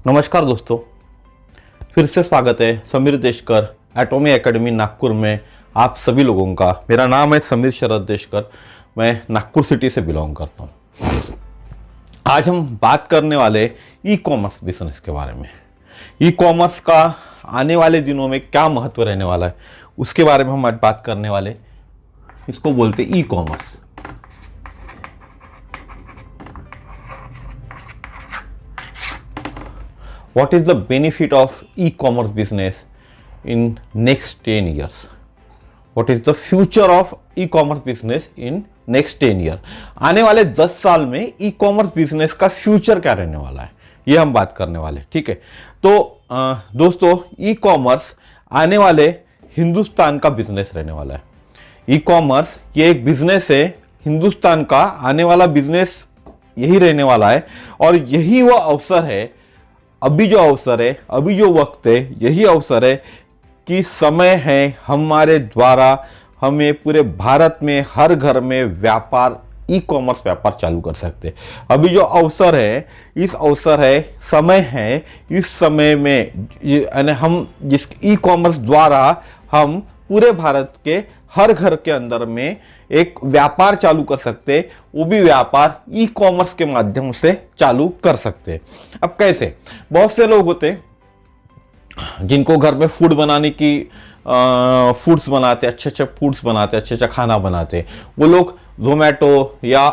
नमस्कार दोस्तों, फिर से स्वागत है समीर देशकर एटॉमी एकेडमी नागपुर में आप सभी लोगों का। मेरा नाम है समीर शरद देशकर, मैं नागपुर सिटी से बिलोंग करता हूँ। आज हम बात करने वाले ई कॉमर्स बिजनेस के बारे में। ई कॉमर्स का आने वाले दिनों में क्या महत्व रहने वाला है उसके बारे में हम आज बात करने वाले। इसको बोलते e commerce. What is the benefit of e-commerce business in next 10 years? What is the future of e-commerce business in next 10 year? आने वाले 10 साल में ई-कॉमर्स बिजनेस का फ्यूचर क्या रहने वाला है, ये हम बात करने वाले। ठीक है, तो दोस्तों, ई-कॉमर्स आने वाले हिंदुस्तान का बिजनेस रहने वाला है। ई-कॉमर्स ये एक बिजनेस है, हिंदुस्तान का आने वाला बिजनेस यही रहने वाला है। और यही वो अवसर है, अभी जो अवसर है, अभी जो वक्त है, यही अवसर है कि समय है हमारे द्वारा हमें पूरे भारत में हर घर में व्यापार, ई कॉमर्स व्यापार चालू कर सकते हैं। अभी जो अवसर है, इस अवसर है, समय है, इस समय में यानी हम जिस ई कॉमर्स द्वारा हम पूरे भारत के हर घर के अंदर में एक व्यापार चालू कर सकते हैं। वो भी व्यापार ई कॉमर्स के माध्यम से चालू कर सकते हैं। अब कैसे? बहुत से लोग होते हैं जिनको घर में फूड बनाने की फूड्स बनाते, अच्छे अच्छे फूड्स बनाते, अच्छा अच्छा खाना बनाते, वो लोग जोमेटो या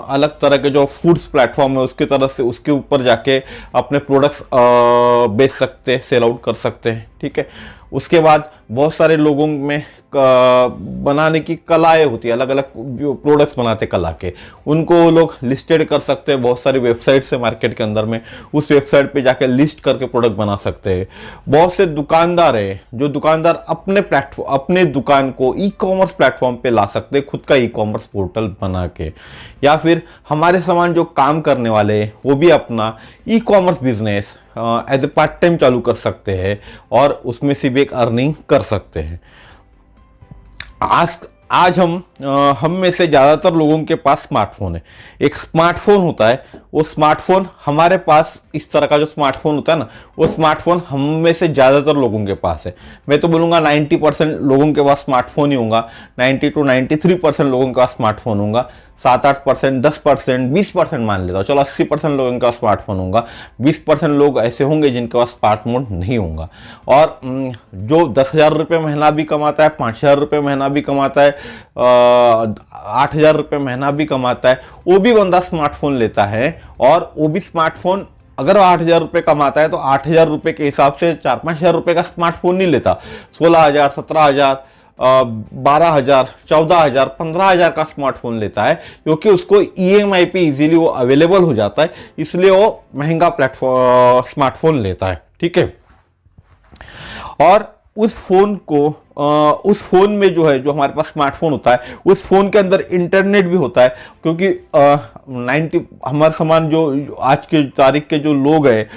अलग तरह के जो फूड्स प्लेटफॉर्म है उसकी तरफ से उसके ऊपर जाके अपने प्रोडक्ट्स बेच सकते हैं, सेल आउट कर सकते हैं। ठीक है, उसके बाद बहुत सारे लोगों में बनाने की कलाएं होती है, अलग अलग जो प्रोडक्ट्स बनाते कला के, उनको वो लोग लिस्टेड कर सकते हैं। बहुत सारी वेबसाइट्स है मार्केट के अंदर में, उस वेबसाइट पे जाके लिस्ट करके प्रोडक्ट बना सकते हैं। बहुत से दुकानदार है जो दुकानदार अपने प्लेटफॉर्म, अपने दुकान को ई कॉमर्स प्लेटफॉर्म पे ला सकते हैं, खुद का ई कॉमर्स पोर्टल बना के। या फिर हमारे समान जो काम करने वाले हैं वो भी अपना e commerce business as a part time चालू कर सकते हैं और उसमें से भी एक अर्निंग कर सकते हैं। आज हम में से ज़्यादातर लोगों के पास स्मार्टफोन है। एक स्मार्टफोन होता है, वो स्मार्टफोन हमारे पास, इस तरह का जो स्मार्टफोन होता है ना, वो स्मार्टफोन हम में से ज़्यादातर लोगों के पास है। मैं तो बोलूँगा 90% लोगों के पास स्मार्टफोन ही होगा, 90 to 93% लोगों के पास स्मार्टफोन होगा। 7-8%, 10%, 20% मान लेता हूँ, चलो 80% लोगों के पास स्मार्टफोन होगा। 20% लोग ऐसे होंगे जिनके पास स्मार्टफोन नहीं होगा। और जो 10,000 रुपये महीना भी कमाता है, 5,000 रुपये महीना भी कमाता है, 8,000 रुपये महीना भी कमाता है, वो भी बंदा स्मार्टफोन लेता है। और वो भी स्मार्टफोन, अगर 8,000 रुपये कमाता है तो 8,000 रुपये के हिसाब से 4-5,000 रुपये का स्मार्टफोन नहीं लेता। 16,000, 17,000, 12,000, 14,000, 15,000 का स्मार्टफोन लेता है, क्योंकि उसको EMI पे इजीली वो अवेलेबल हो जाता है, इसलिए वो महंगा प्लेटफॉर्म स्मार्टफोन लेता है। ठीक है, और उस फोन में जो है, जो हमारे पास स्मार्टफोन होता है, उस फोन के अंदर इंटरनेट भी होता है। क्योंकि 90 हमारे समान जो आज के तारीख के जो लोग हैं,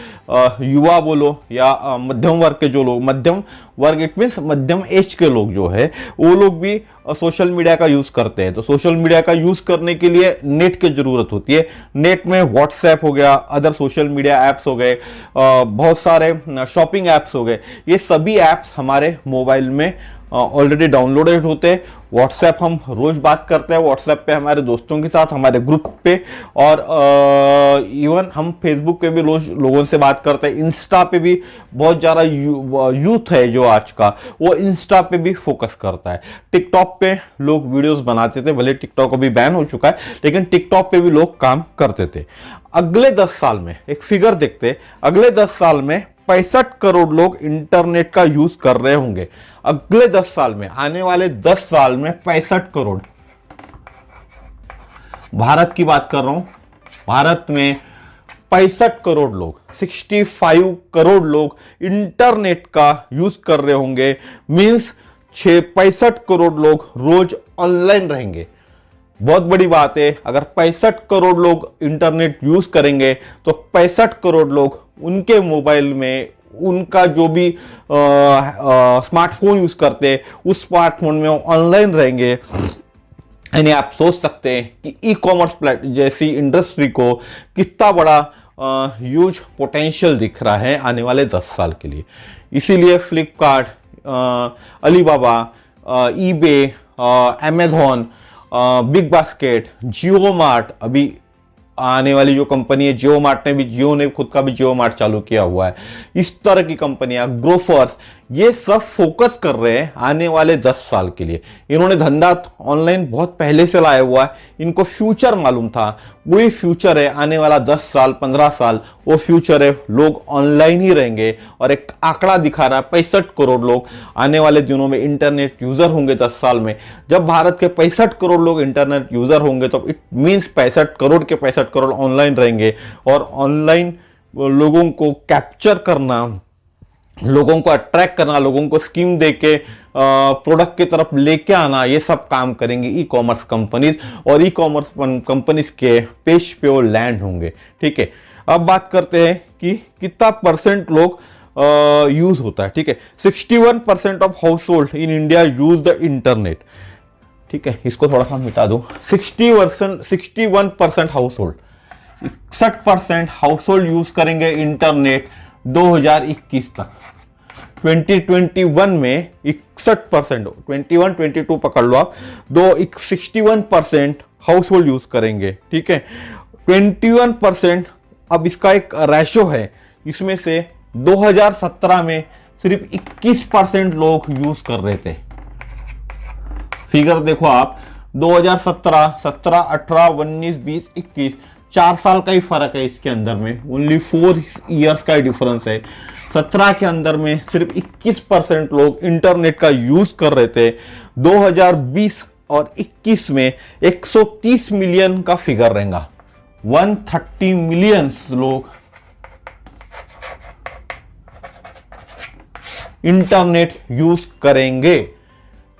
युवा बोलो या मध्यम वर्ग के जो लोग, मध्यम वर्ग इट मीन्स मध्यम एज के लोग जो है, वो लोग भी सोशल मीडिया का यूज़ करते हैं। तो सोशल मीडिया का यूज़ करने के लिए नेट की ज़रूरत होती है। नेट में व्हाट्सएप हो गया, अदर सोशल मीडिया ऐप्स हो गए, बहुत सारे शॉपिंग ऐप्स हो गए, ये सभी ऐप्स हमारे मोबाइल में ऑलरेडी डाउनलोडेड होते हैं। व्हाट्सएप हम रोज़ बात करते हैं, व्हाट्सएप पे हमारे दोस्तों के साथ, हमारे ग्रुप पे, और इवन हम फेसबुक पे भी रोज लोगों से बात करते हैं। इंस्टा पे भी बहुत ज़्यादा यूथ है जो आज का, वो इंस्टा पे भी फोकस करता है। टिकटॉक पे लोग वीडियोस बनाते थे, भले टिकटॉक अभी बैन हो चुका है, लेकिन टिकटॉक पे भी लोग काम करते थे। अगले 10 साल में एक फिगर देखते, अगले 10 साल में 65 करोड़ लोग इंटरनेट का यूज कर रहे होंगे। अगले 10 साल में, आने वाले 10 साल में 65 करोड़, भारत की बात कर रहा हूं, भारत में 65 करोड़ लोग, 65 करोड़ लोग इंटरनेट का यूज कर रहे होंगे। मींस 65 करोड़ लोग रोज ऑनलाइन रहेंगे। बहुत बड़ी बात है, अगर 65 करोड़ लोग इंटरनेट यूज करेंगे तो 65 करोड़ लोग उनके मोबाइल में, उनका जो भी स्मार्टफोन यूज करते हैं, उस स्मार्टफोन में ऑनलाइन रहेंगे। यानी आप सोच सकते हैं कि ई कॉमर्स जैसी इंडस्ट्री को कितना बड़ा ह्यूज पोटेंशियल दिख रहा है आने वाले 10 साल के लिए। इसीलिए Flipkart, Alibaba, eBay, Amazon, Big Basket, Jio Mart, अभी आने वाली जो कंपनी है जियो मार्ट ने भी, जियो ने खुद का भी जियो मार्ट चालू किया हुआ है, इस तरह की कंपनियां, ग्रोफर्स, ये सब फोकस कर रहे हैं आने वाले 10 साल के लिए। इन्होंने धंधा ऑनलाइन बहुत पहले से लाया हुआ है, इनको फ्यूचर मालूम था, वही फ्यूचर है आने वाला 10 साल 15 साल, वो फ्यूचर है लोग ऑनलाइन ही रहेंगे। और एक आंकड़ा दिखा रहा है 65 करोड़ लोग आने वाले दिनों में इंटरनेट यूजर होंगे 10 साल में। जब भारत के 65 करोड़ लोग इंटरनेट यूजर होंगे तो इट मीन्स 65 करोड़ के 65 करोड़ ऑनलाइन रहेंगे। और ऑनलाइन लोगों को कैप्चर करना, लोगों को अट्रैक्ट करना, लोगों को स्कीम देके प्रोडक्ट की तरफ लेके आना, ये सब काम करेंगी ई कॉमर्स कंपनीज। और ई कॉमर्स कंपनीज के पेज पे वो लैंड होंगे। ठीक है, अब बात करते हैं कि कितना परसेंट लोग यूज होता है। ठीक है, 61% of house hold in India use the internet. ठीक है, इसको थोड़ा सा मिटा दो। 61% house hold, 61% house hold use करेंगे इंटरनेट 2021 तक। 2021 में 61%, 21 22 पकड़ लो आप, 61% हाउस होल्ड यूज करेंगे। ठीक है, 21%, अब इसका एक रेशो है, इसमें से 2017 में सिर्फ 21% लोग यूज कर रहे थे। फिगर देखो आप, 2017, 17, 18, 19, 20, 21, 4 साल का ही फर्क है इसके अंदर में, ओनली 4 ईयर्स का ही डिफरेंस है। 17 के अंदर में सिर्फ 21% लोग इंटरनेट का यूज कर रहे थे। 2020 और 21 में 130 मिलियन का फिगर रहेगा, 130 मिलियन लोग इंटरनेट यूज करेंगे।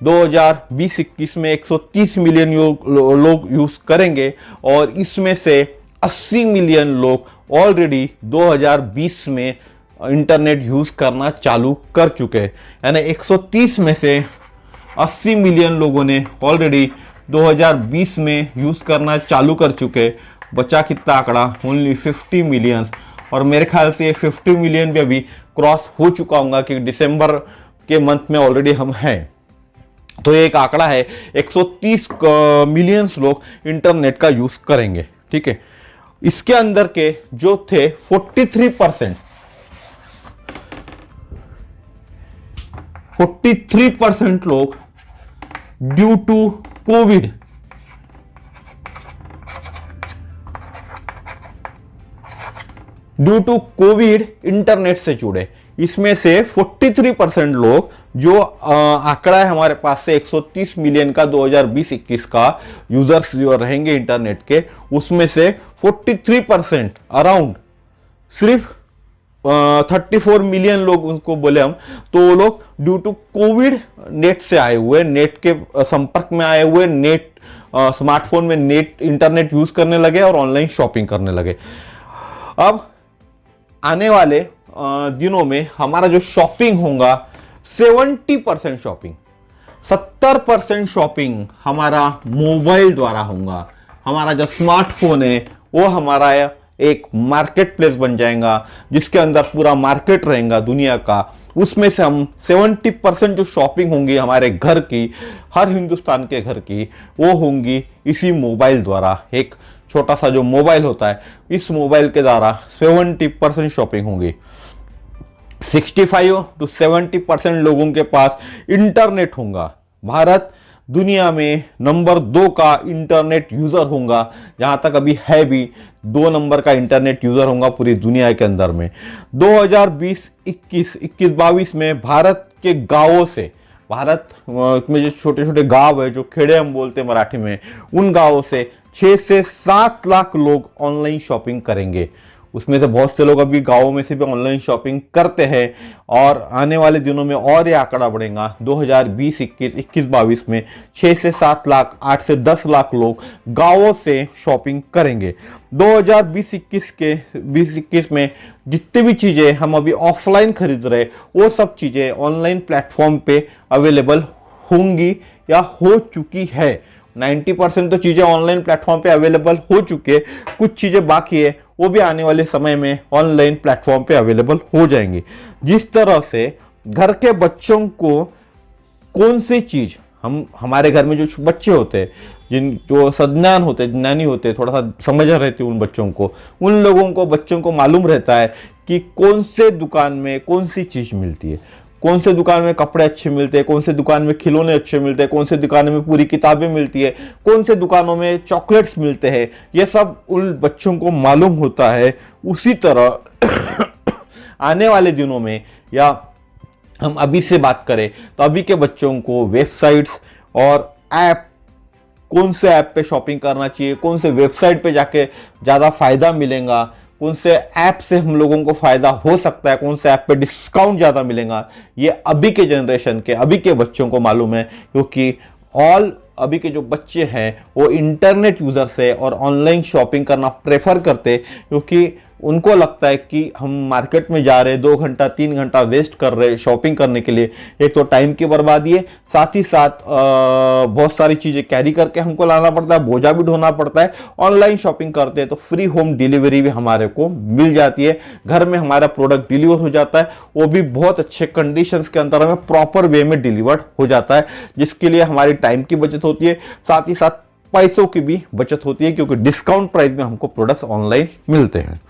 2020-21 में 130 मिलियन लोग यूज करेंगे और इसमें से 80 मिलियन लोग ऑलरेडी 2020 में इंटरनेट यूज करना चालू कर चुके हैं। यानी 130 में से 80 मिलियन लोगों ने ऑलरेडी 2020 में यूज करना चालू कर चुके। बचा कितना आंकड़ा, ओनली 50 मिलियन। और मेरे ख्याल से ये 50 मिलियन भी अभी क्रॉस हो चुका होगा कि दिसंबर के मंथ में ऑलरेडी हम हैं। तो ये एक आंकड़ा है, 130 मिलियन लोग इंटरनेट का यूज करेंगे। ठीक है, इसके अंदर के जो थे 43% लोग ड्यू टू कोविड, इंटरनेट से जुड़े। इसमें से 43% लोग, जो आंकड़ा है हमारे पास से 130 मिलियन का 2020-21 का यूजर्स जो रहेंगे इंटरनेट के, उसमें से 43% अराउंड सिर्फ 34 मिलियन लोग उनको बोले हम, तो वो लोग ड्यू टू कोविड नेट से आए हुए, नेट के संपर्क में आए हुए, नेट स्मार्टफोन में नेट इंटरनेट यूज करने लगे और ऑनलाइन शॉपिंग करने लगे। अब आने वाले दिनों में हमारा जो शॉपिंग होगा 70% शॉपिंग, 70% शॉपिंग हमारा मोबाइल द्वारा होगा। हमारा जो स्मार्टफोन है वो हमारा एक मार्केट प्लेस बन जाएगा, जिसके अंदर पूरा मार्केट रहेगा दुनिया का। उसमें से हम 70% जो शॉपिंग होंगी हमारे घर की, हर हिंदुस्तान के घर की, वो होंगी इसी मोबाइल द्वारा। एक छोटा सा जो मोबाइल होता है, इस मोबाइल के द्वारा 70% शॉपिंग होगी। 65 to 70% लोगों के पास इंटरनेट होगा। भारत दुनिया में नंबर 2 का इंटरनेट यूजर होगा, जहां तक अभी है भी 2 नंबर का इंटरनेट यूजर होगा पूरी दुनिया के अंदर में। 2020-21 में भारत के गांवों से, भारत में जो छोटे छोटे गांव है, जो खेड़े हम बोलते हैं मराठी में, उन गांवों से 6 से 7 लाख लोग ऑनलाइन शॉपिंग करेंगे। उसमें से बहुत से लोग अभी गांवों में से भी ऑनलाइन शॉपिंग करते हैं और आने वाले दिनों में और ये आंकड़ा बढ़ेगा। 2020-21, 21-22 में 6 से 7 लाख, 8 से 10 लाख लोग गांवों से शॉपिंग करेंगे। 2020-21 में जितनी भी चीजें हम अभी ऑफलाइन खरीद रहे, वो सब चीजें ऑनलाइन प्लेटफॉर्म पे अवेलेबल होंगी या हो चुकी है। 90% तो चीजें ऑनलाइन प्लेटफॉर्म पे अवेलेबल हो चुकी है, कुछ चीजें बाकी है वो भी आने वाले समय में ऑनलाइन प्लेटफॉर्म पे अवेलेबल हो जाएंगे। जिस तरह से घर के बच्चों को कौन सी चीज, हमारे घर में जो बच्चे होते हैं, जो सज्ञान होते हैं, ज्ञानी होते हैं, थोड़ा सा समझ रहती है उन बच्चों को, उन लोगों को, बच्चों को मालूम रहता है कि कौन से दुकान में कौन सी चीज मिलती है, कौन से दुकान में कपड़े अच्छे मिलते हैं, कौन से दुकान में खिलौने अच्छे मिलते हैं, कौन से दुकान में पूरी किताबें मिलती है, कौन से दुकानों में चॉकलेट्स मिलते हैं। ये सब उन बच्चों को मालूम होता है। उसी तरह आने वाले दिनों में, या हम अभी से बात करें तो अभी के बच्चों को वेबसाइट्स और ऐप, कौन से ऐप पे शॉपिंग करना चाहिए, कौन से वेबसाइट पे जाके ज़्यादा फायदा मिलेगा, कौन से ऐप से हम लोगों को फायदा हो सकता है, कौन से ऐप पे डिस्काउंट ज़्यादा मिलेगा, ये अभी के जनरेशन के, अभी के बच्चों को मालूम है। क्योंकि अभी के जो बच्चे हैं वो इंटरनेट यूज़र्स है और ऑनलाइन शॉपिंग करना प्रेफर करते, क्योंकि उनको लगता है कि हम मार्केट में जा रहे हैं, 2 घंटा 3 घंटा वेस्ट कर रहे हैं शॉपिंग करने के लिए। एक तो टाइम की बर्बादी है, साथ ही साथ बहुत सारी चीज़ें कैरी करके हमको लाना पड़ता है, बोझा भी ढोना पड़ता है। ऑनलाइन शॉपिंग करते हैं तो फ्री होम डिलीवरी भी हमारे को मिल जाती है, घर में हमारा प्रोडक्ट डिलीवर हो जाता है, वो भी बहुत अच्छे कंडीशंस के अंदर हमें प्रॉपर वे में डिलीवर्ड हो जाता है, जिसके लिए हमारी टाइम की बचत होती है, साथ ही साथ पैसों की भी बचत होती है, क्योंकि डिस्काउंट प्राइस में हमको प्रोडक्ट्स ऑनलाइन मिलते हैं।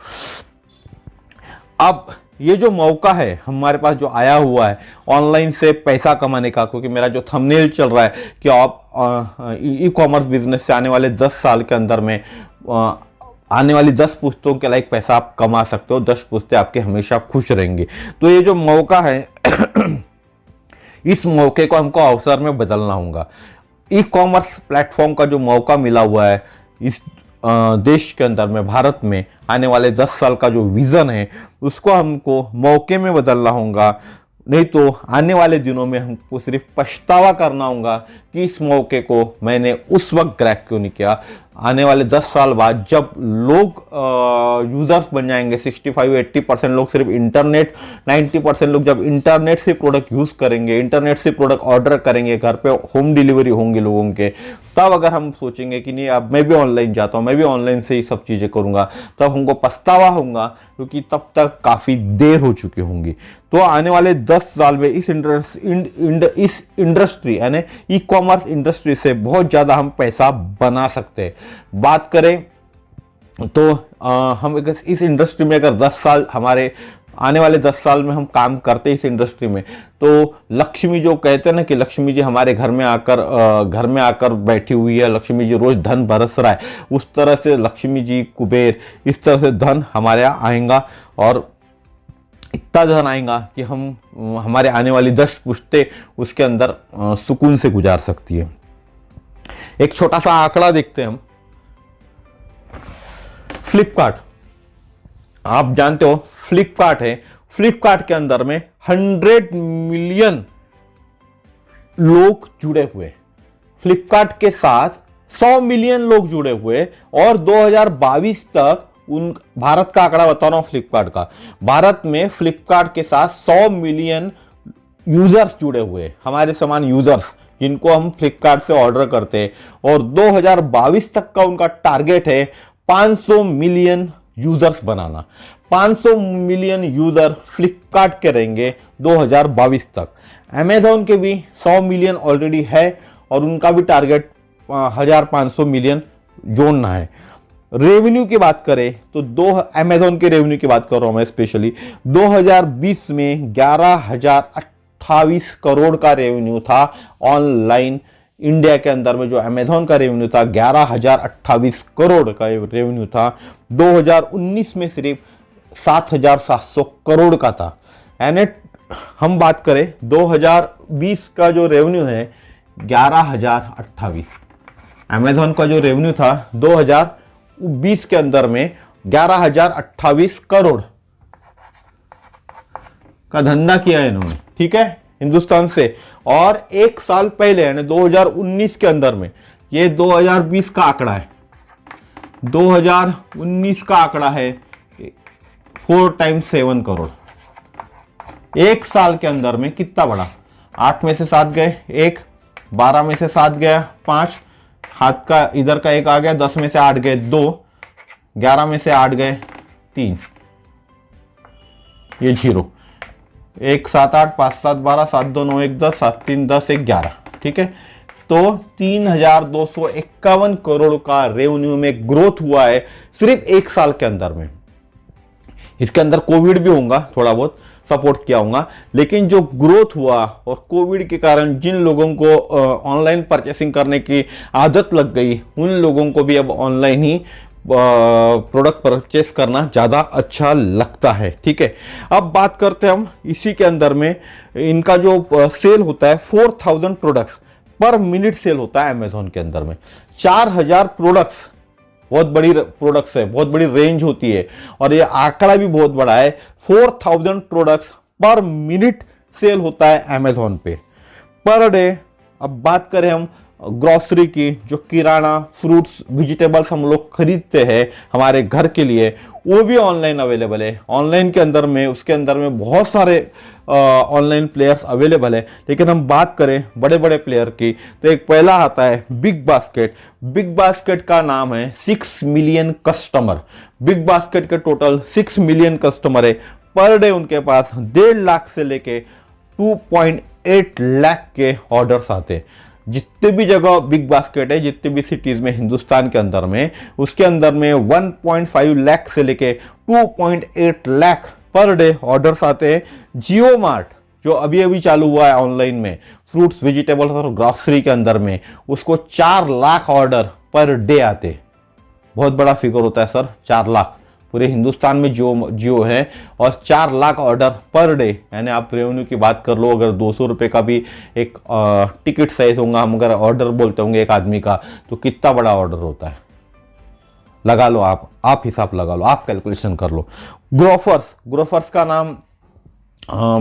अब ये जो मौका है हमारे पास जो आया हुआ है ऑनलाइन से पैसा कमाने का, क्योंकि मेरा जो थंबनेल चल रहा है कि आप ई कॉमर्स बिजनेस से आने वाले 10 साल के अंदर में आने वाली 10 पुश्तों के लायक पैसा आप कमा सकते हो, 10 पुश्तें आपके हमेशा खुश रहेंगे। तो ये जो मौका है इस मौके को हमको अवसर में बदलना होगा। ई कॉमर्स प्लेटफॉर्म का जो मौका मिला हुआ है इस देश के अंदर में, भारत में आने वाले 10 साल का जो विजन है उसको हमको मौके में बदलना होगा, नहीं तो आने वाले दिनों में हमको सिर्फ पछतावा करना होगा कि इस मौके को मैंने उस वक्त ग्रैब क्यों नहीं किया। आने वाले 10 साल बाद जब लोग यूजर्स बन जाएंगे, 65-80% लोग सिर्फ इंटरनेट, 90% लोग जब इंटरनेट से प्रोडक्ट यूज करेंगे, इंटरनेट से प्रोडक्ट ऑर्डर करेंगे, घर पे होम डिलीवरी होंगे लोगों के, तब अगर हम सोचेंगे कि नहीं अब मैं भी ऑनलाइन जाता हूँ, मैं भी ऑनलाइन से ही सब चीज़ें करूँगा, तब हमको पछतावा होगा, क्योंकि तब तक काफ़ी देर हो चुकी होंगी। तो आने वाले 10 साल में इस इंडस्ट्री यानी ई कॉमर्स इंडस्ट्री से बहुत ज़्यादा हम पैसा बना सकते हैं। बात करें तो हम इस इंडस्ट्री में अगर 10 साल हमारे आने वाले 10 साल में हम काम करते इस इंडस्ट्री में, तो लक्ष्मी जो कहते हैं ना कि लक्ष्मी जी हमारे घर में आकर बैठी हुई है, लक्ष्मी जी रोज धन बरस रहा है, उस तरह से लक्ष्मी जी, कुबेर, इस तरह से धन हमारे यहाँ आएगा और इतना धन आएगा कि हमारे आने वाली 10 पुश्तें उसके अंदर सुकून से गुजार सकती है। एक छोटा सा आंकड़ा देखते हैं हम। फ्लिपकार्ट, आप जानते हो फ्लिपकार्ट है, फ्लिपकार्ट के अंदर में 100 मिलियन लोग जुड़े हुए, फ्लिपकार्ट के साथ 100 मिलियन लोग जुड़े हुए, और 2022 तक भारत का आंकड़ा बता रहा हूं फ्लिपकार्ट का, भारत में फ्लिपकार्ट के साथ 100 मिलियन यूजर्स जुड़े हुए, हमारे समान यूजर्स जिनको हम फ्लिपकार्ट से ऑर्डर करते हैं, और 2022 तक का उनका टारगेट है 500 मिलियन यूजर्स बनाना। 500 मिलियन यूजर फ्लिपकार्ट के रहेंगे 2022 तक। अमेजॉन के भी 100 मिलियन ऑलरेडी है और उनका भी टारगेट 1500 मिलियन जोड़ना है। रेवेन्यू की बात करें तो अमेजॉन के रेवेन्यू की बात कर रहा हूं मैं स्पेशली, 2020 में 11,028 करोड़ का रेवेन्यू था ऑनलाइन। इंडिया के अंदर में जो अमेजॉन का रेवेन्यू था 11,028 करोड़ का रेवेन्यू था। 2019 में सिर्फ 7,700 करोड़ का था। यानी हम बात करें 2020 का जो रेवेन्यू है 11,028, अमेजॉन का जो रेवेन्यू था 2020 के अंदर में 11,028 करोड़ का धंधा किया है इन्होंने, ठीक है, हिंदुस्तान से। और एक साल पहले यानी 2019 के अंदर में, ये 2020 का आंकड़ा है, 2019 का आंकड़ा है 4 × 7 करोड़। एक साल के अंदर में कितना बढ़ा, 8 में से 7 गए 1, 12 में से 7 गया 5, हाथ का इधर का 1 आ गया, 10 में से 8 गए 2, 11 में से 8 गए 3, ये 0, 1 7 8 5 7 12 7 2 9 1 10 7 3 10 1 11, ठीक है। तो 3,251 करोड़ का रेवेन्यू में ग्रोथ हुआ है सिर्फ 1 साल के अंदर में। इसके अंदर कोविड भी होगा, थोड़ा बहुत सपोर्ट किया होगा, लेकिन जो ग्रोथ हुआ और कोविड के कारण जिन लोगों को ऑनलाइन परचेसिंग करने की आदत लग गई, उन लोगों को भी अब ऑनलाइन ही प्रोडक्ट परचेस करना ज़्यादा अच्छा लगता है, ठीक है। अब बात करते हैं हम इसी के अंदर में, इनका जो सेल होता है 4000 प्रोडक्ट्स पर मिनट सेल होता है अमेजोन के अंदर में। 4000 प्रोडक्ट्स बहुत बड़ी प्रोडक्ट्स है, बहुत बड़ी रेंज होती है, और ये आंकड़ा भी बहुत बड़ा है। 4000 प्रोडक्ट्स पर मिनट सेल होता है अमेजोन पे पर डे। अब बात करें हम ग्रोसरी की, जो किराना, फ्रूट्स, वेजिटेबल्स हम लोग खरीदते हैं हमारे घर के लिए, वो भी ऑनलाइन अवेलेबल है। ऑनलाइन के अंदर में, उसके अंदर में बहुत सारे ऑनलाइन प्लेयर्स अवेलेबल है, लेकिन हम बात करें बड़े बड़े प्लेयर की तो एक पहला आता है बिग बास्केट। बिग बास्केट का नाम है 6 मिलियन कस्टमर। बिग बास्केट के टोटल 6 मिलियन कस्टमर है। पर डे उनके पास 1.5 लाख से लेके 2.8 लाख के ऑर्डर्स आते हैं। जितने भी जगह बिग बास्केट है, जितने भी सिटीज में हिंदुस्तान के अंदर में, उसके अंदर में 1.5 लाख से लेके 2.8 लाख पर डे ऑर्डर्स आते हैं। जियो मार्ट जो अभी अभी चालू हुआ है ऑनलाइन में, फ्रूट्स, वेजिटेबल्स और ग्रोसरी के अंदर में, उसको 4 लाख ऑर्डर पर डे आते। बहुत बड़ा फिगर होता है सर, 4 लाख। पूरे हिंदुस्तान में जियो है और 4 लाख ऑर्डर पर डे, यानी आप रेवेन्यू की बात कर लो, अगर 200 रुपये का भी एक टिकट साइज होगा, हम अगर ऑर्डर बोलते होंगे एक आदमी का, तो कितना बड़ा ऑर्डर होता है, लगा लो आप हिसाब लगा लो, आप कैलकुलेशन कर लो। ग्रोफर्स का नाम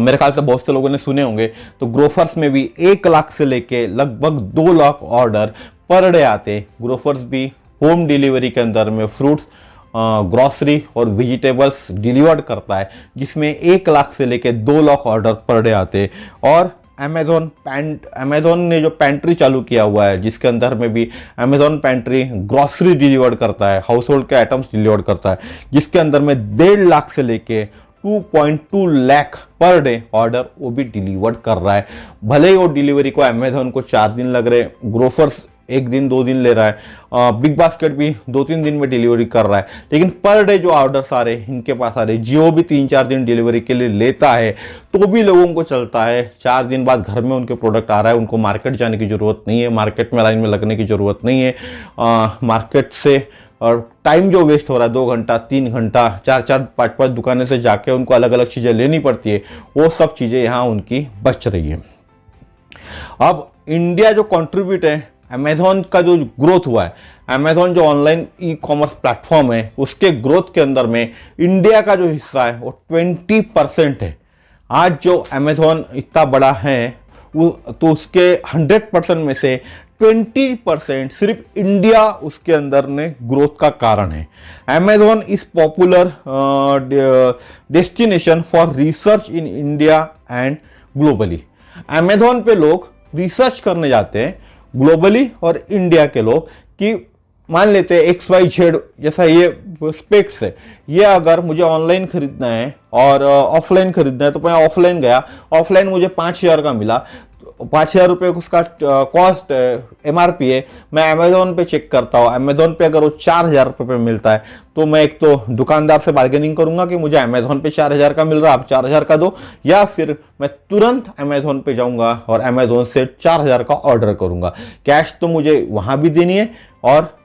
मेरे ख्याल से बहुत से लोगों ने सुने होंगे। तो ग्रोफर्स में भी 1 लाख से लेके लगभग 2 लाख ऑर्डर पर डे आते। ग्रोफर्स भी होम डिलीवरी के अंदर में फ्रूट्स, ग्रोसरी और वेजिटेबल्स डिलीवर्ड करता है, जिसमें 1 लाख से लेके 2 लाख ऑर्डर पर डे आते। और अमेजोन ने जो पेंट्री चालू किया हुआ है, जिसके अंदर में भी अमेजोन पेंट्री ग्रोसरी डिलीवर्ड करता है, हाउस होल्ड के आइटम्स डिलीवर्ड करता है, जिसके अंदर में 1.5 लाख से लेके 2.2 लाख पर डे ऑर्डर वो भी डिलीवर्ड कर रहा है। भले ही वो डिलीवरी को अमेजोन को 4 दिन लग रहे, ग्रोफर्स 1 दिन 2 दिन ले रहा है, बिग बास्केट भी 2-3 दिन में डिलीवरी कर रहा है, लेकिन पर डे जो ऑर्डर्स आ रहे हैं इनके पास आ रहे। जियो भी 3-4 दिन डिलीवरी के लिए लेता है, तो भी लोगों को चलता है। 4 दिन बाद घर में उनके प्रोडक्ट आ रहा है, उनको मार्केट जाने की ज़रूरत नहीं है, मार्केट में लाइन में लगने की ज़रूरत नहीं है। मार्केट से और टाइम जो वेस्ट हो रहा है 2 घंटा 3 घंटा 4-4 5-5 दुकानें से जाके उनको अलग अलग चीज़ें लेनी पड़ती है, वो सब चीज़ें यहाँ उनकी बच रही है। अब इंडिया जो कंट्रीब्यूट है, अमेजोन का जो ग्रोथ हुआ है, अमेजोन जो ऑनलाइन ई कॉमर्स प्लेटफॉर्म है, उसके ग्रोथ के अंदर में इंडिया का जो हिस्सा है वो 20% है। आज जो अमेजोन इतना बड़ा है तो उसके 100% में से 20% सिर्फ इंडिया उसके अंदर ने ग्रोथ का कारण है। Amazon is popular destination for research in India and globally. Amazon पे लोग रिसर्च करने जाते हैं ग्लोबली और इंडिया के लोग, कि मान लेते हैं XYZ जैसा ये स्पेक्ट्स है, ये अगर मुझे ऑनलाइन खरीदना है और ऑफलाइन खरीदना है, तो मैं ऑफलाइन गया, ऑफलाइन मुझे 5000 का मिला, 5000 रुपये उसका कॉस्ट MRP है। मैं अमेजोन पे चेक करता हूँ, अमेजोन पे अगर वो 4000 रुपये पे मिलता है, तो मैं एक तो दुकानदार से बार्गेनिंग करूंगा कि मुझे अमेजोन पे 4000 का मिल रहा है, आप 4000 का दो, या फिर मैं तुरंत अमेजोन पे जाऊंगा और अमेजोन से 4000 का ऑर्डर करूंगा। कैश तो मुझे वहां भी देनी है और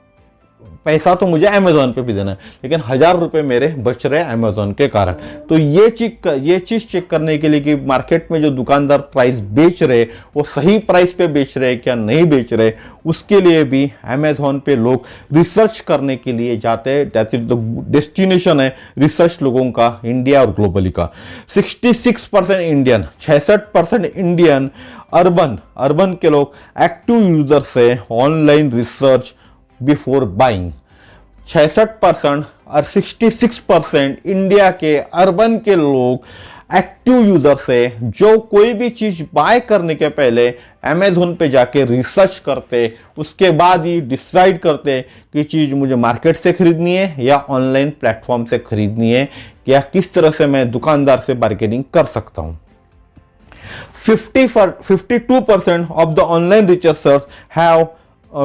पैसा तो मुझे अमेजोन पे भी देना है, लेकिन 1000 रुपये मेरे बच रहे अमेजोन के कारण। तो ये चीज चेक करने के लिए कि मार्केट में जो दुकानदार प्राइस बेच रहे वो सही प्राइस पे बेच रहे क्या नहीं बेच रहे, उसके लिए भी अमेजोन पे लोग रिसर्च करने के लिए जाते हैं। तो डेस्टिनेशन है रिसर्च लोगों का इंडिया और ग्लोबली का। 66% इंडियन, 66% इंडियन अर्बन के लोग एक्टिव यूजर्स है ऑनलाइन रिसर्च बिफोर बाइंग। 66% और 66% इंडिया के अर्बन के लोग एक्टिव यूजर्स है जो कोई भी चीज बाय करने के पहले अमेजोन पे जाके रिसर्च करते, उसके बाद ही डिसाइड करते कि चीज मुझे मार्केट से खरीदनी है या ऑनलाइन प्लेटफॉर्म से खरीदनी है, या किस तरह से मैं दुकानदार से बार्गेनिंग कर सकता हूं। 52% of the online researchers have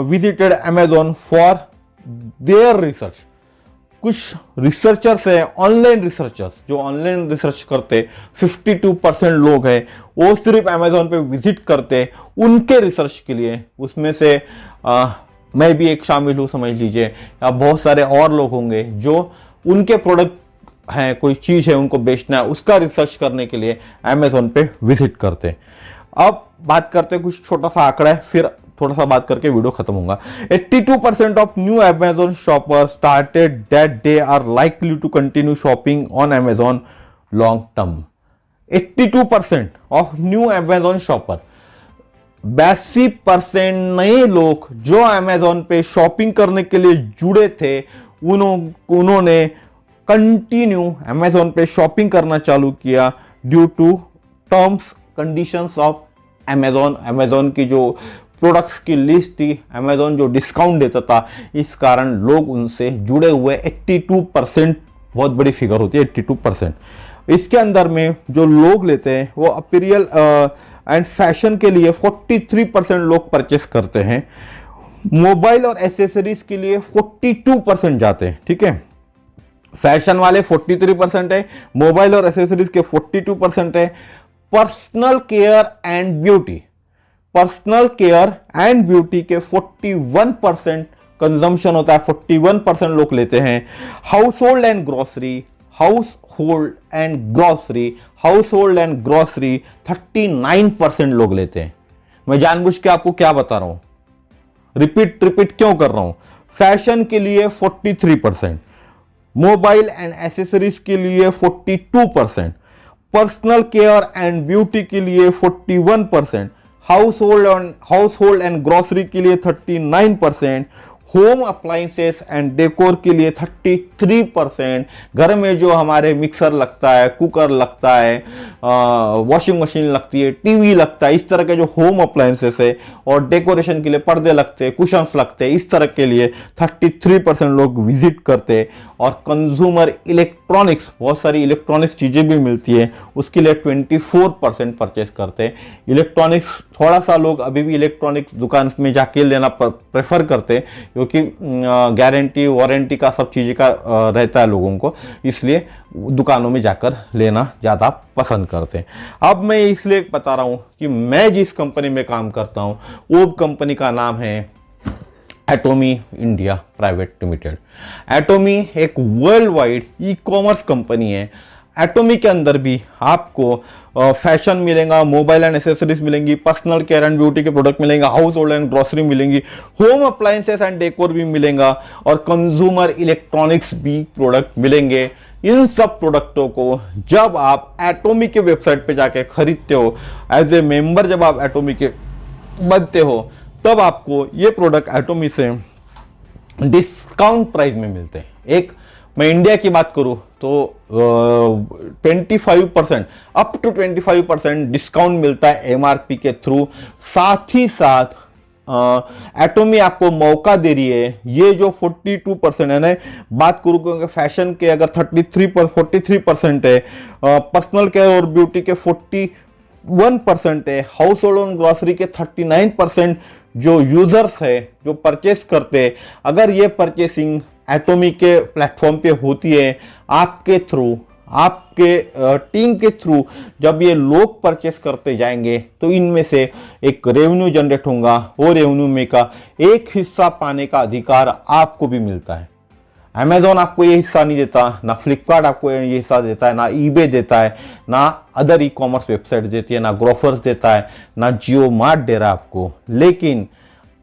visited Amazon for their research। कुछ रिसर्चर्स है, ऑनलाइन रिसर्चर्स जो ऑनलाइन रिसर्च करते 52% लोग हैं, वो सिर्फ अमेजोन पे विजिट करते उनके रिसर्च के लिए। उसमें से मैं भी एक शामिल हूँ समझ लीजिए, या बहुत सारे और लोग होंगे जो उनके प्रोडक्ट हैं, कोई चीज़ है उनको बेचना है, उसका रिसर्च करने के लिए अमेजोन पे विजिट करते। अब बात करते हैं, कुछ छोटा सा आंकड़ा है, फिर थोड़ा सा बात करके वीडियो खत्म होगा। 82% of new Amazon shopper started that they are likely to continue shopping on Amazon long term. 82% of new Amazon shopper, 82% नए लोग जो अमेजोन पे शॉपिंग करने के लिए जुड़े थे, उन्होंने कंटिन्यू अमेजोन पे शॉपिंग करना चालू किया due to terms conditions of Amazon. Amazon की जो प्रोडक्ट्स की लिस्ट थी, अमेजोन जो डिस्काउंट देता था, इस कारण लोग उनसे जुड़े हुए। 82% बहुत बड़ी फिगर होती है 82%। इसके अंदर में जो लोग लेते हैं वो अपीरियल एंड फैशन के लिए 43% लोग परचेस करते हैं। मोबाइल और एसेसरीज के लिए 42% जाते हैं, ठीक है। फैशन वाले 43% है, मोबाइल और एसेसरीज के 42% है। Personal care and beauty, personal care and beauty के 41% कंजम्पशन होता है, 41% लोग लेते हैं। House hold and grocery, house hold and grocery, house hold and grocery 39% लोग लेते हैं। मैं जानबूझ के आपको क्या बता रहा हूं, रिपीट क्यों कर रहा हूं। फैशन के लिए 43%, मोबाइल एंड एसेसरीज के लिए 42%, पर्सनल केयर एंड ब्यूटी के लिए 41%, हाउस होल्ड एंड ग्रोसरी के लिए 39%, होम अप्लायंसेस एंड डेकोर के लिए 33%। घर में जो हमारे मिक्सर लगता है, कुकर लगता है, वॉशिंग मशीन लगती है, टीवी लगता है, इस तरह के जो होम अप्लायंसेस है, और डेकोरेशन के लिए पर्दे लगते हैं, कुशन्स लगते हैं, इस तरह के लिए 33% लोग विजिट करते हैं। और कंज्यूमर इलेक्ट्रॉनिक्स, बहुत सारी इलेक्ट्रॉनिक्स चीज़ें भी मिलती है, उसके लिए 24% परचेस करते हैं। इलेक्ट्रॉनिक्स थोड़ा सा लोग अभी भी इलेक्ट्रॉनिक्स दुकान में जाके लेना प्रेफर करते हैं, क्योंकि गारंटी वारंटी का सब चीज़ें का रहता है लोगों को, इसलिए दुकानों में जाकर लेना ज़्यादा पसंद करते हैं। अब मैं इसलिए बता रहा हूँ कि मैं जिस कंपनी में काम करता हूँ वो कंपनी का नाम है Atomy India private limited. Atomy एक world wide e commerce company है। एटोमी के अंदर भी आपको फैशन मिलेगा, मोबाइल एंड एसेसरीज मिलेंगी, पर्सनल केयर एंड ब्यूटी के प्रोडक्ट मिलेंगे, हाउस होल्ड एंड ग्रोसरी मिलेंगी, होम अप्लायंसेस एंड डेकोर भी मिलेगा, और कंज्यूमर इलेक्ट्रॉनिक्स भी प्रोडक्ट मिलेंगे। इन सब प्रोडक्टों को जब आप एटोमी के वेबसाइट पे जाके खरीदते हो, एज ए मेंबर जब आप एटोमी के बनते हो, तब आपको ये प्रोडक्ट एटोमी से डिस्काउंट प्राइस में मिलते हैं। एक मैं इंडिया की बात करूं तो 25% अप टू 25% डिस्काउंट मिलता है एमआरपी के थ्रू। साथ ही साथ एटोमी आपको मौका दे रही है, ये जो 42% है ना, बात करूँ क्योंकि फैशन के अगर 43% है, पर्सनल केयर और ब्यूटी के 41% है, हाउस होल्ड और ग्रोसरी के 39% जो यूजर्स है जो परचेस करते हैं, अगर ये परचेसिंग एटोमी के प्लेटफॉर्म पे होती है आपके थ्रू, आपके टीम के थ्रू, जब ये लोग परचेस करते जाएंगे तो इनमें से एक रेवेन्यू जनरेट होगा। वो रेवेन्यू में का एक हिस्सा पाने का अधिकार आपको भी मिलता है। अमेजोन आपको ये हिस्सा नहीं देता, ना फ्लिपकार्ट आपको ये हिस्सा देता है, ना ईबे देता है, ना अदर ई कॉमर्स वेबसाइट देती है, ना ग्रोफर्स देता है, ना जियो मार्ट दे रहा है आपको। लेकिन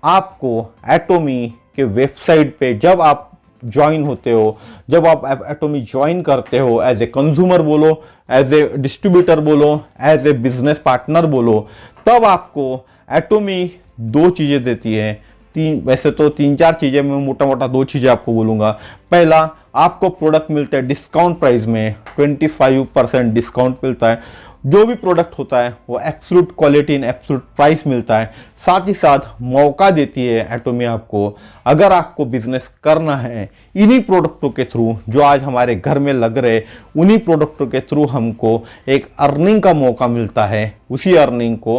आपको एटोमी के वेबसाइट पे जब आप ज्वाइन होते हो, जब आप एटोमी ज्वाइन करते हो, एज ए कंज्यूमर बोलो, एज ए डिस्ट्रीब्यूटर बोलो, एज ए बिजनेस पार्टनर बोलो, तब आपको एटोमी दो चीज़ें देती है। वैसे तो 3-4 चीज़ें, मैं मोटा मोटा 2 चीज़ें आपको बोलूँगा। पहला, आपको प्रोडक्ट मिलते हैं डिस्काउंट प्राइस में, 25% डिस्काउंट मिलता है। जो भी प्रोडक्ट होता है वो absolute quality in absolute price मिलता है। साथ ही साथ मौका देती है एटोमी आपको, अगर आपको बिजनेस करना है इन्हीं प्रोडक्टों के थ्रू जो आज हमारे घर में लग रहे, उन्हीं प्रोडक्टों के थ्रू हमको एक अर्निंग का मौका मिलता है। उसी अर्निंग को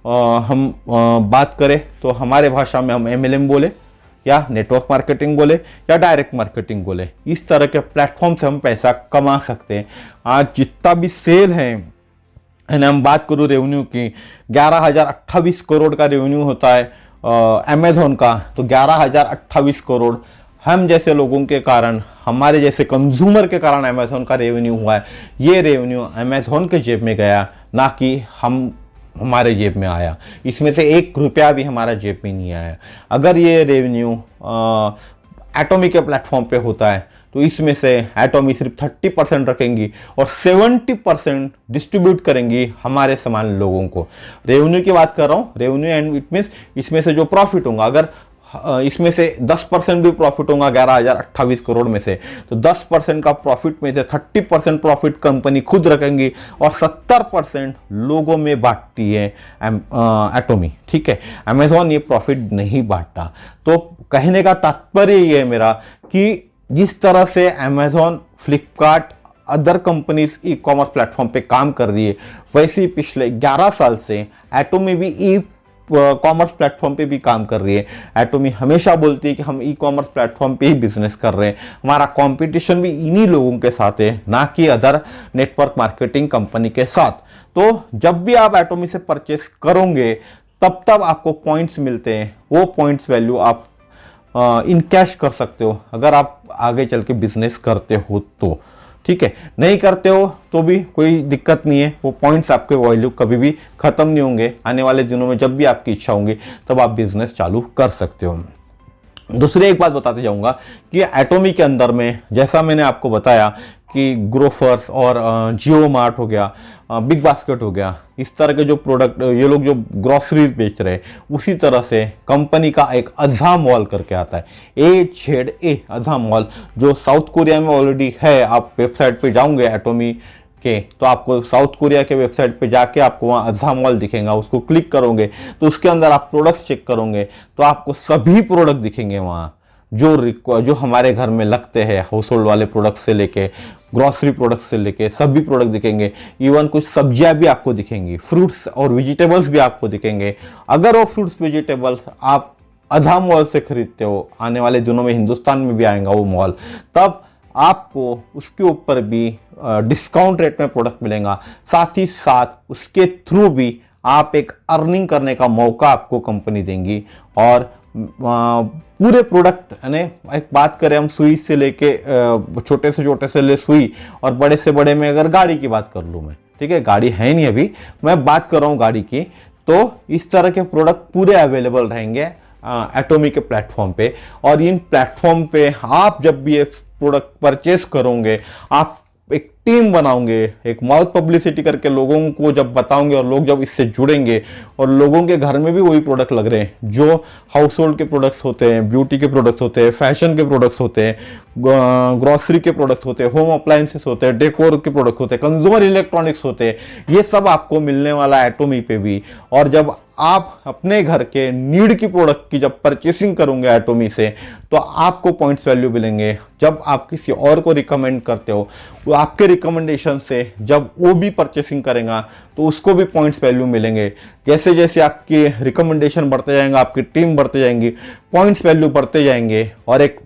हम बात करें तो हमारे भाषा में हम MLM बोले या नेटवर्क मार्केटिंग बोले या डायरेक्ट मार्केटिंग बोले, इस तरह के प्लेटफॉर्म से हम पैसा कमा सकते हैं। आज जितना भी सेल है, हम बात करूँ रेवेन्यू की, 11,028 करोड़ का रेवेन्यू होता है अमेजोन का, तो 11,028 करोड़ हम जैसे लोगों के कारण, हमारे जैसे कंज्यूमर के कारण अमेजोन का रेवेन्यू हुआ है। ये रेवेन्यू अमेजोन के जेब में गया, ना कि हमारे जेब में आया। इसमें से 1 रुपया भी हमारा जेब में नहीं आया। अगर ये रेवेन्यू एटोमी के प्लेटफॉर्म पे होता है तो इसमें से एटोमी सिर्फ 30% रखेंगी और 70% डिस्ट्रीब्यूट करेंगी हमारे समान लोगों को। रेवेन्यू की बात कर रहा हूँ, रेवेन्यू एंड इट मीन्स इसमें से जो प्रॉफिट होगा, अगर इसमें से 10% भी प्रॉफिट होगा 11,028 करोड़ में से, तो 10% का प्रॉफिट में से 30% प्रॉफिट कंपनी खुद रखेंगी और 70% लोगों में बांटती है एटोमी। ठीक है, अमेजोन ये प्रॉफिट नहीं बांटता। तो कहने का तात्पर्य ये है मेरा कि जिस तरह से Amazon, Flipkart, other companies e commerce platform पे काम कर रही है, वैसे ही पिछले 11 साल से एटोमी भी ई कॉमर्स प्लेटफॉर्म पे भी काम कर रही है। एटोमी हमेशा बोलती है कि हम ई कॉमर्स प्लेटफॉर्म पे ही बिजनेस कर रहे हैं, हमारा कंपटीशन भी इन्हीं लोगों के साथ है, ना कि अदर नेटवर्क मार्केटिंग कंपनी के साथ। तो जब भी आप एटोमी से परचेस करोगे तब आपको पॉइंट्स मिलते हैं, वो पॉइंट्स वैल्यू आप इन कैश कर सकते हो अगर आप आगे चल के बिजनेस करते हो तो। ठीक है, नहीं करते हो तो भी कोई दिक्कत नहीं है, वो पॉइंट्स आपके वैल्यू कभी भी खत्म नहीं होंगे। आने वाले दिनों में जब भी आपकी इच्छा होगी तब आप बिजनेस चालू कर सकते हो। दूसरी एक बात बताते जाऊंगा कि एटोमी के अंदर में, जैसा मैंने आपको बताया कि ग्रोफर्स और जियो मार्ट हो गया, बिग बास्केट हो गया, इस तरह के जो प्रोडक्ट ये लोग जो ग्रोसरीज बेच रहे हैं, उसी तरह से कंपनी का एक अज़ा मॉल करके आता है, AZA अज़ा मॉल, जो साउथ कोरिया में ऑलरेडी है। आप वेबसाइट पे जाओगे एटोमी के तो आपको साउथ कोरिया के वेबसाइट पे जाके आपको वहाँ अज़ा मॉल दिखेगा, उसको क्लिक करोगे तो उसके अंदर आप प्रोडक्ट्स चेक करोगे तो आपको सभी प्रोडक्ट दिखेंगे वहाँ जो हमारे घर में लगते हैं, हाउस होल्ड वाले प्रोडक्ट से लेके ग्रॉसरी प्रोडक्ट से लेके सभी प्रोडक्ट दिखेंगे। इवन कुछ सब्जियां भी आपको दिखेंगी, फ्रूट्स और वेजिटेबल्स भी आपको दिखेंगे। अगर वो फ्रूट्स वेजिटेबल्स आप अज़ा मॉल से खरीदते हो, आने वाले दिनों में हिंदुस्तान में भी आएगा वो मॉल, तब आपको उसके ऊपर भी डिस्काउंट रेट में प्रोडक्ट मिलेगा। साथ ही साथ उसके थ्रू भी आप एक अर्निंग करने का मौका आपको कंपनी देंगी। और पूरे प्रोडक्ट, यानी एक बात करें हम सुई से लेके छोटे से ले सुई और बड़े से बड़े में अगर गाड़ी की बात कर लूँ मैं, ठीक है, गाड़ी है नहीं अभी, मैं बात कर रहा हूँ गाड़ी की, तो इस तरह के प्रोडक्ट पूरे अवेलेबल रहेंगे एटोमी के प्लेटफॉर्म पे। और इन प्लेटफॉर्म पे आप जब भी ये प्रोडक्ट परचेस करोगे, आप एक टीम बनाओगे, एक माउथ पब्लिसिटी करके लोगों को जब बताओगे और लोग जब इससे जुड़ेंगे और लोगों के घर में भी वही प्रोडक्ट लग रहे हैं जो हाउस होल्ड के प्रोडक्ट्स होते हैं, ब्यूटी के प्रोडक्ट्स होते हैं, फैशन के प्रोडक्ट्स होते हैं, ग्रॉसरी के प्रोडक्ट्स होते हैं, होम अप्लायंसेस होते हैं, डेकोर के प्रोडक्ट होते हैं, कंज्यूमर इलेक्ट्रॉनिक्स होते हैं, ये सब आपको मिलने वाला है एटोमी पे भी। और जब आप अपने घर के नीड की प्रोडक्ट की जब परचेसिंग करोगे एटोमी से तो आपको पॉइंट्स वैल्यू मिलेंगे। जब आप किसी और को रिकमेंड करते हो, वो आपके रिकमेंडेशन से जब वो भी परचेसिंग करेगा तो उसको भी पॉइंट्स वैल्यू मिलेंगे। जैसे जैसे आपके रिकमेंडेशन बढ़ते जाएंगे, आपकी टीम बढ़ते जाएंगी, पॉइंट्स वैल्यू बढ़ते जाएंगे। और एक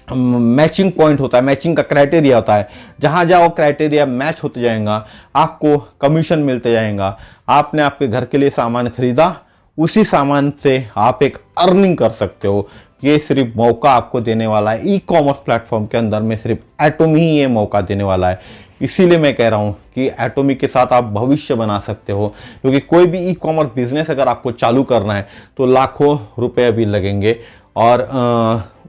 मैचिंग पॉइंट होता है, मैचिंग का क्राइटेरिया होता है, जहाँ जहाँ वो क्राइटेरिया मैच होते जाएगा आपको कमीशन मिलते जाएगा। आपने आपके घर के लिए सामान खरीदा, उसी सामान से आप एक अर्निंग कर सकते हो। ये सिर्फ मौका आपको देने वाला है ई कॉमर्स प्लेटफॉर्म के अंदर में, सिर्फ एटोमी ही ये मौका देने वाला है। इसीलिए मैं कह रहा हूँ कि एटोमी के साथ आप भविष्य बना सकते हो, क्योंकि कोई भी ई कॉमर्स बिजनेस अगर आपको चालू करना है तो लाखों रुपए भी लगेंगे और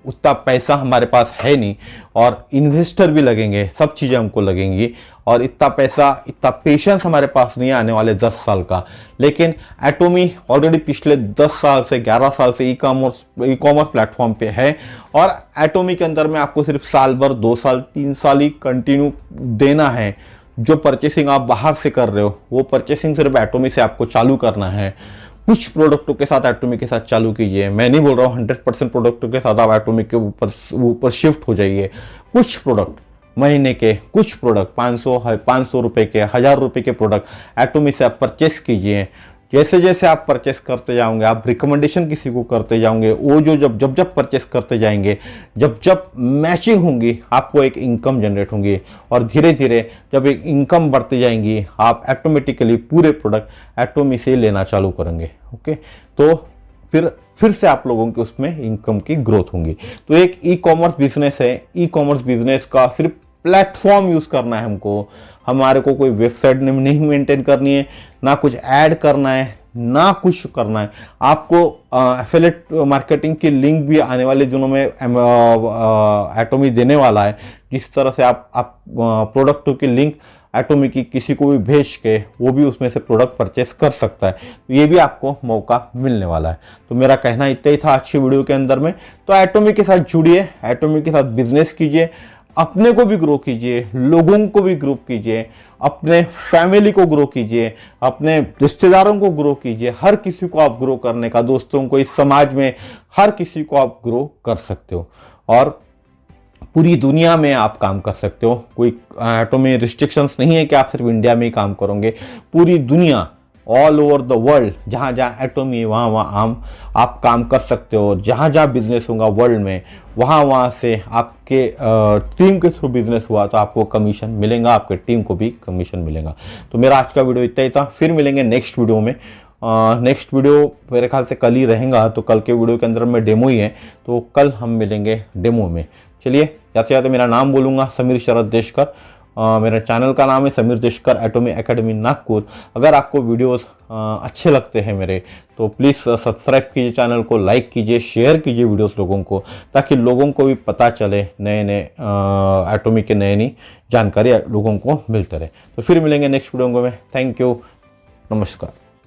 उतना पैसा हमारे पास है नहीं, और इन्वेस्टर भी लगेंगे, सब चीज़ें हमको लगेंगी, और इतना पैसा, इतना पेशेंस हमारे पास नहीं आने वाले 10 साल का। लेकिन एटोमी ऑलरेडी पिछले 10 साल से 11 साल से ई कॉमर्स प्लेटफॉर्म पे है, और एटोमी के अंदर में आपको सिर्फ साल भर, 2 साल, 3 साल ही कंटिन्यू देना है। जो परचेसिंग आप बाहर से कर रहे हो वो परचेसिंग सिर्फ एटोमी से आपको चालू करना है। कुछ प्रोडक्टों के साथ एटोमी के साथ चालू कीजिए, मैं नहीं बोल रहा हूँ 100% प्रोडक्टों के साथ आप एटोमी के ऊपर शिफ्ट हो जाइए। कुछ प्रोडक्ट महीने के, कुछ प्रोडक्ट 500 रुपए के, 1000 रुपए के प्रोडक्ट एटोमी से आप परचेस कीजिए। जैसे जैसे आप परचेस करते जाओगे, आप रिकमेंडेशन किसी को करते जाओगे, वो जो जब परचेस करते जाएंगे, जब मैचिंग होंगी, आपको एक इनकम जनरेट होंगी, और धीरे धीरे जब एक इनकम बढ़ती जाएंगी, आप ऑटोमेटिकली पूरे प्रोडक्ट एटोमी से लेना चालू करेंगे। ओके, तो फिर से आप लोगों के उसमें इनकम की ग्रोथ होंगी। तो एक ई कॉमर्स बिजनेस है, ई कॉमर्स बिजनेस का सिर्फ प्लेटफॉर्म यूज करना है हमको, हमारे को कोई वेबसाइट नहीं मेंटेन करनी है, ना कुछ ऐड करना है, ना कुछ करना है। आपको एफिलिएट मार्केटिंग की लिंक भी आने वाले दिनों में एटोमी देने वाला है, जिस तरह से आप प्रोडक्टों की लिंक एटोमी की किसी को भी भेज के वो भी उसमें से प्रोडक्ट परचेस कर सकता है। तो ये भी आपको मौका मिलने वाला है। तो मेरा कहना इतना ही था आज की वीडियो के अंदर में। तो एटोमी के साथ जुड़िए, एटोमी के साथ बिजनेस कीजिए, अपने को भी ग्रो कीजिए, लोगों को भी ग्रो कीजिए, अपने फैमिली को ग्रो कीजिए, अपने रिश्तेदारों को ग्रो कीजिए। हर किसी को आप ग्रो करने का, दोस्तों को, इस समाज में हर किसी को आप ग्रो कर सकते हो, और पूरी दुनिया में आप काम कर सकते हो। कोई एटोमी रिस्ट्रिक्शंस नहीं है कि आप सिर्फ इंडिया में ही काम करोगे। पूरी दुनिया, ऑल ओवर द वर्ल्ड, जहाँ जहाँ एटोमी है वहाँ आप काम कर सकते हो। जहाँ जहाँ बिजनेस होगा वर्ल्ड में, वहाँ से आपके टीम के थ्रू बिजनेस हुआ तो आपको कमीशन मिलेगा, आपके टीम को भी कमीशन मिलेगा। तो मेरा आज का वीडियो इतना ही था। फिर मिलेंगे नेक्स्ट वीडियो में। नेक्स्ट वीडियो मेरे ख्याल से कल ही रहेगा, तो कल के वीडियो के अंदर में डेमो ही है, तो कल हम मिलेंगे डेमो में। चलिए, जाते जाते मेरा नाम बोलूँगा, समीर शरद देशकर। मेरे चैनल का नाम है समीर देशकर एटोमी एकेडमी नागपुर। अगर आपको वीडियोस अच्छे लगते हैं मेरे, तो प्लीज़ सब्सक्राइब कीजिए चैनल को, लाइक कीजिए, शेयर कीजिए वीडियोस लोगों को, ताकि लोगों को भी पता चले, नए नए एटोमी के नई जानकारी लोगों को मिलते रहे। तो फिर मिलेंगे नेक्स्ट वीडियो में। थैंक यू, नमस्कार।